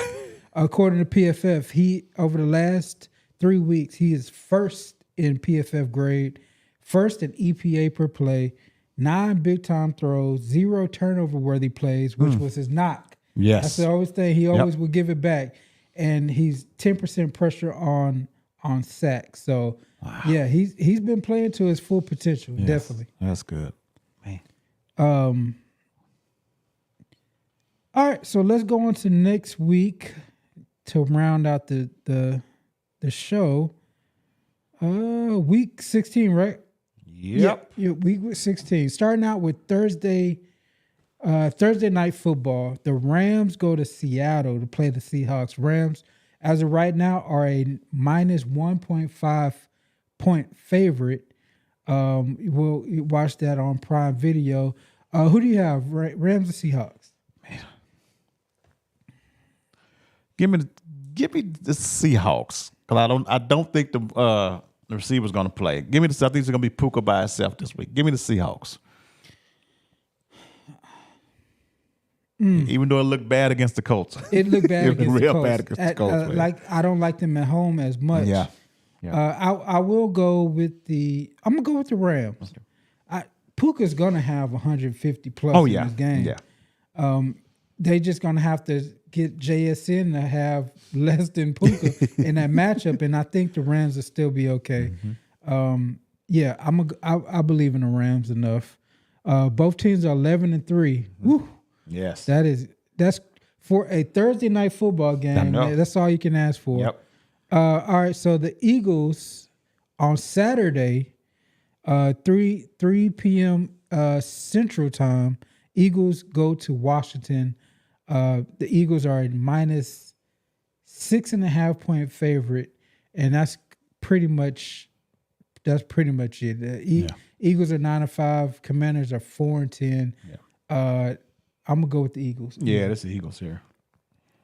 According to PFF, he over the last 3 weeks he is first in PFF grade. First in EPA per play, 9 big-time throws, 0 turnover-worthy plays, which was his knock. Yes. That's the always thing. He always would give it back. And he's 10% pressure on sacks. So, yeah, he's been playing to his full potential, definitely. That's good. Man. All right, so let's go on to next week to round out the show. Week 16, right? Yep. Yeah, week 16. Starting out with Thursday night football. The Rams go to Seattle to play the Seahawks. Rams, as of right now, are a minus 1.5 point favorite. We'll watch that on Prime Video. Who do you have? Rams or Seahawks? Man. Give me the Seahawks. Because I don't think the receiver's going to play. Give me the. I think it's going to be Puka by itself this week. Give me the Seahawks. Even though it looked bad against the Colts. It looked bad against the Colts. Bad against the Colts. I don't like them at home as much. Yeah. I will go with I'm going to go with the Rams. Okay. Puka's going to have 150 plus in this game. Yeah. They just going to have to get JSN to have less than Puka in that matchup, and I think the Rams will still be okay. I believe in the Rams enough. Both teams are 11-3. Woo. Yes, that's for a Thursday night football game. That's all you can ask for. Yep. All right, so the Eagles on Saturday, 3 p.m. Central Time. Eagles go to Washington. The Eagles are a minus 6.5 point favorite, and that's pretty much it. Eagles are 9-5. Commanders are 4-10. Yeah. I'm gonna go with the Eagles. Yeah, that's the Eagles here.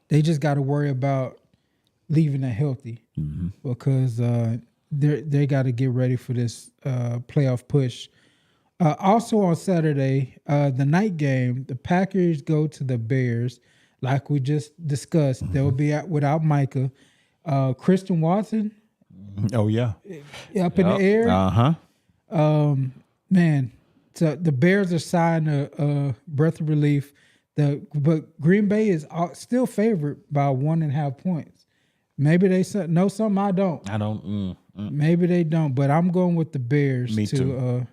They just got to worry about leaving it healthy because they got to get ready for this playoff push. Also on Saturday, the night game, the Packers go to the Bears. Like we just discussed, they'll be out without Micah. Christian Watson Oh yeah. up in the air. Man, so the Bears are signed a breath of relief. But Green Bay is still favored by 1.5 points. Maybe they know something I don't. I don't. Maybe they don't. But I'm going with the Bears Me too.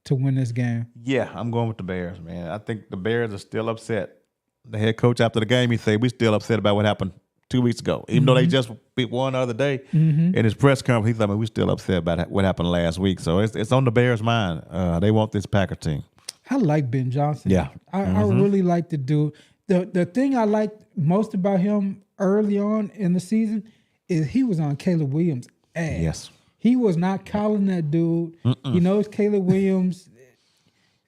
To win this game. Yeah, I'm going with the Bears, man. I think the Bears are still upset. The head coach after the game, he said, "We still upset about what happened 2 weeks ago, even though they just beat one the other day." In his press conference, he said, "We still upset about what happened last week." So it's on the Bears' mind. They want this Packer team. I like Ben Johnson. Yeah. I really like the dude. The thing I liked most about him early on in the season is he was on Caleb Williams' ass. Yes. He was not calling that dude. He knows Caleb Williams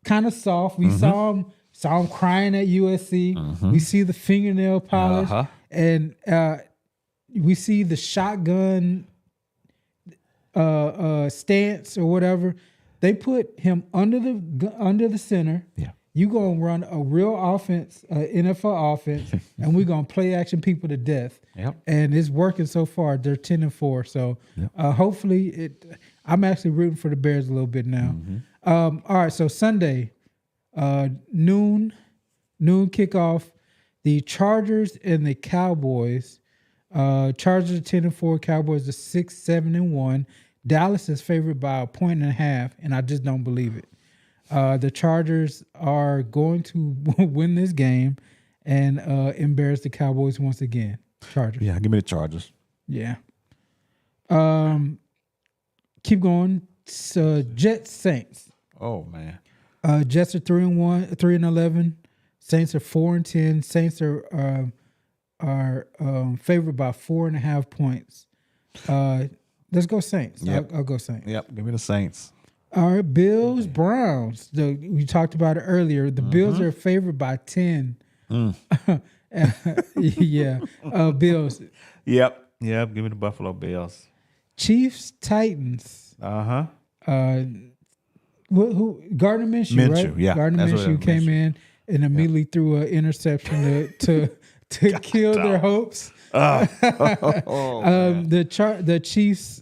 kind of soft. We saw him crying at USC. We see the fingernail polish. And we see the shotgun stance or whatever. They put him under the center. Yeah. You gonna run a real offense, NFL offense, and we're gonna play action people to death. Yep. And it's working so far. They're 10-4. So hopefully I'm actually rooting for the Bears a little bit now. All right. So Sunday, noon kickoff. The Chargers and the Cowboys. Chargers are 10-4. Cowboys are 6-7-1. Dallas is favored by 1.5, and I just don't believe it. The Chargers are going to win this game and embarrass the Cowboys once again. Chargers. Yeah, give me the Chargers. Yeah. Keep going. Jets Saints. Oh man. Jets are 3-11. Saints are 4-10. Saints are favored by 4.5 points. Let's go Saints. Yep. I'll go Saints. Yep, give me the Saints. All right, Bills, Browns. We talked about it earlier. The Bills are favored by 10. Yeah. Bills. Yep, give me the Buffalo Bills. Chiefs, Titans. Who Gardner Minshew, right? Yeah, Gardner that's what Minshew it came is. in and immediately threw an interception to kill their hopes. The Chiefs.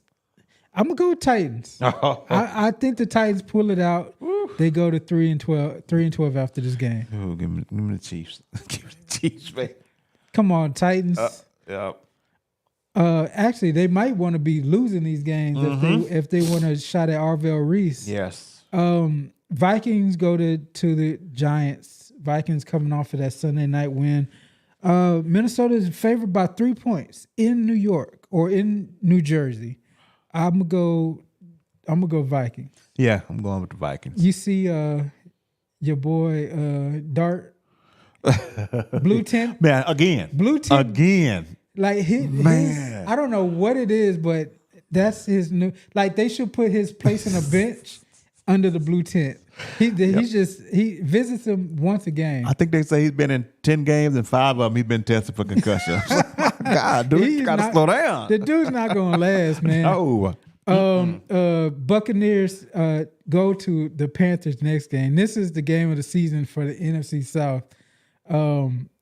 I'm gonna go with Titans. I think the Titans pull it out. They go to 3-12. 3-12 after this game. Ooh, give me the Chiefs. Give me the Chiefs, man. Come on, Titans. Yep. Actually, they might want to be losing these games if they want a shot at Arvell Reese. Yes. Vikings go to the Giants. Vikings coming off of that Sunday night win. Minnesota is favored by 3 points in New York or in New Jersey. I'm gonna go Vikings. Yeah, I'm going with the Vikings. You see your boy Dart blue tint. Man, again. Blue tint. Again. Like his I don't know what it is, but that's his new. Like they should put his place on a bench under the blue tent. He visits him once a game. I think they say he's been in 10 games and 5 of them he's been tested for concussion. God, dude, you gotta slow down. The dude's not gonna last, man. No. Buccaneers go to the Panthers next game. This is the game of the season for the NFC South.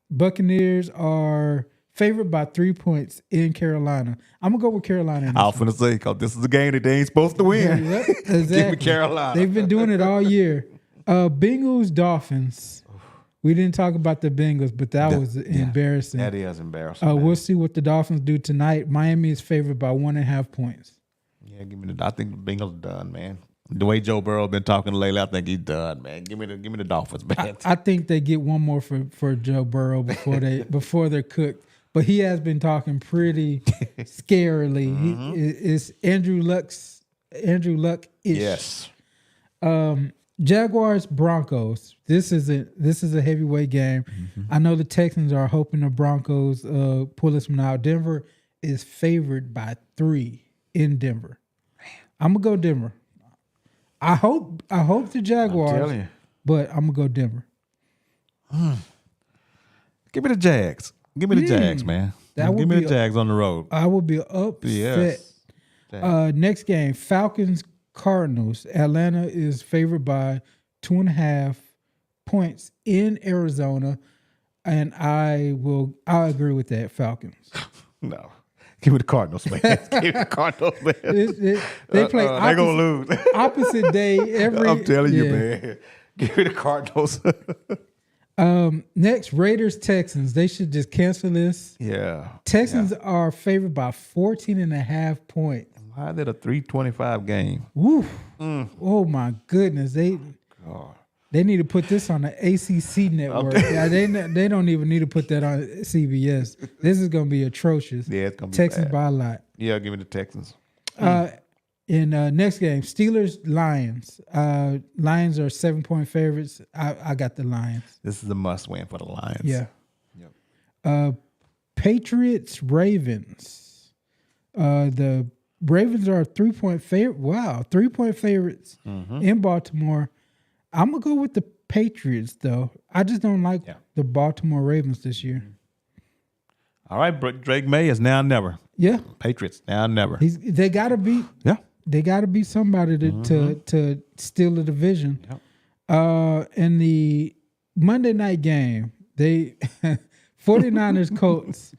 Buccaneers are favored by 3 points in Carolina. I'm gonna go with Carolina. In this I was gonna say, because this is a game that they ain't supposed to win. Yep, exactly. Give me Carolina. They've been doing it all year. Bengals, Dolphins. We didn't talk about the Bengals, but that was embarrassing. That is embarrassing. We'll see what the Dolphins do tonight. Miami is favored by 1.5 points. Yeah, I think the Bengals are done, man. The way Joe Burrow been talking lately, I think he's done, man. Give me the Dolphins, man. I think they get one more for Joe Burrow before they're cooked. But he has been talking pretty scarily. It's Andrew Luck-ish. Yes. Jaguars, Broncos. This is a heavyweight game. I know the Texans are hoping the Broncos pull this one out. Denver is favored by 3 in Denver. I'm gonna go Denver. I hope the Jaguars, but I'm gonna go Denver. Give me the Jags. Give me the Jags, man. Give me the Jags on the road. I will be upset. Yes. Next game, Falcons Cardinals. Atlanta is favored by 2.5 points in Arizona, and I'll agree with that. Falcons. No. Give me the Cardinals, man. Give me the Cardinals, man. They play they're going to lose. opposite day every. I'm telling you, man. Give me the Cardinals. Next, Raiders, Texans. They should just cancel this. Yeah. Texans are favored by 14.5 points. Why is it a 325 game? Woo. Oh, my goodness. They need to put this on the ACC network. Yeah, they don't even need to put that on CBS. This is going to be atrocious. Yeah, it's going to be Texans bad. by a lot. Yeah, give me the Texans. In next game, Steelers, Lions. Lions are 7-point favorites. I got the Lions. This is a must win for the Lions. Yeah. Yep. Patriots, Ravens. The Ravens are a 3-point favorite. Wow, 3-point favorites in Baltimore. I'm going to go with the Patriots, though. I just don't like the Baltimore Ravens this year. All right, Drake May is now never. Yeah. Patriots, now never. They got to beat. Yeah. They got to beat somebody to steal the division. Yep. In the Monday night game, 49ers Colts.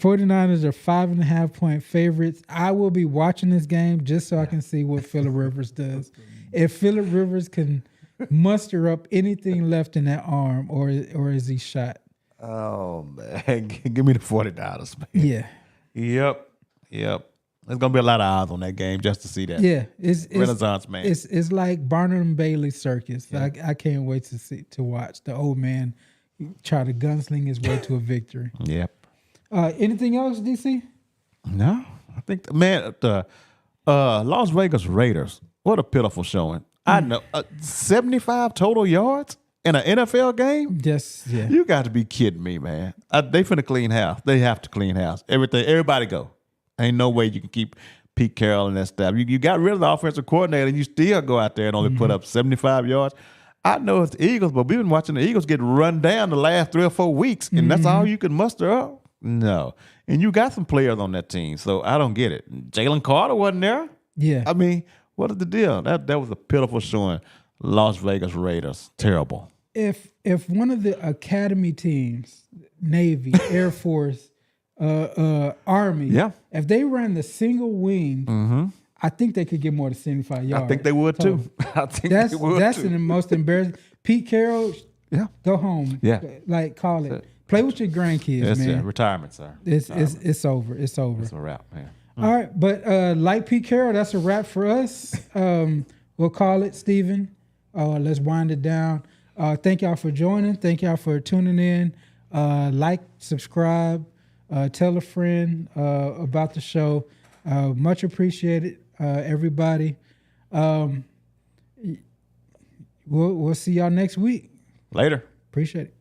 49ers are 5.5-point favorites. I will be watching this game just so I can see what Phillip Rivers does. If Phillip Rivers can muster up anything left in that arm, or is he shot? Oh, man. Give me the 49ers, man. Yeah. Yep. There's going to be a lot of eyes on that game just to see that. Yeah. It's Renaissance man. It's like Barnum Bailey Circus. Yeah. I can't wait to watch the old man try to gunsling his way to a victory. Yep. Anything else, DC? No. I think, the Las Vegas Raiders, what a pitiful showing. I know. 75 total yards in an NFL game? Yes, yeah. You got to be kidding me, man. They finna clean house. They have to clean house. Everybody go. Ain't no way you can keep Pete Carroll and that stuff. You got rid of the offensive coordinator and you still go out there and only put up 75 yards. I know it's the Eagles, but we've been watching the Eagles get run down the last 3 or 4 weeks, and that's all you can muster up? No. And you got some players on that team, so I don't get it. Jalen Carter wasn't there. Yeah. I mean, what is the deal? That was a pitiful showing. Las Vegas Raiders. Terrible. If one of the academy teams, Navy, Air Force, Army, if they ran the single wing, I think they could get more than 75 yards. I think they would too. That's the most embarrassing. Pete Carroll, go home. Yeah. Like, call it. Play with your grandkids, man. Retirement, sir. It's over. It's over. It's a wrap, man. All right, but like Pete Carroll, that's a wrap for us. We'll call it, Stephen. Let's wind it down. Thank y'all for joining. Thank y'all for tuning in. Like, subscribe, tell a friend about the show. Much appreciated, everybody. We'll see y'all next week. Later. Appreciate it.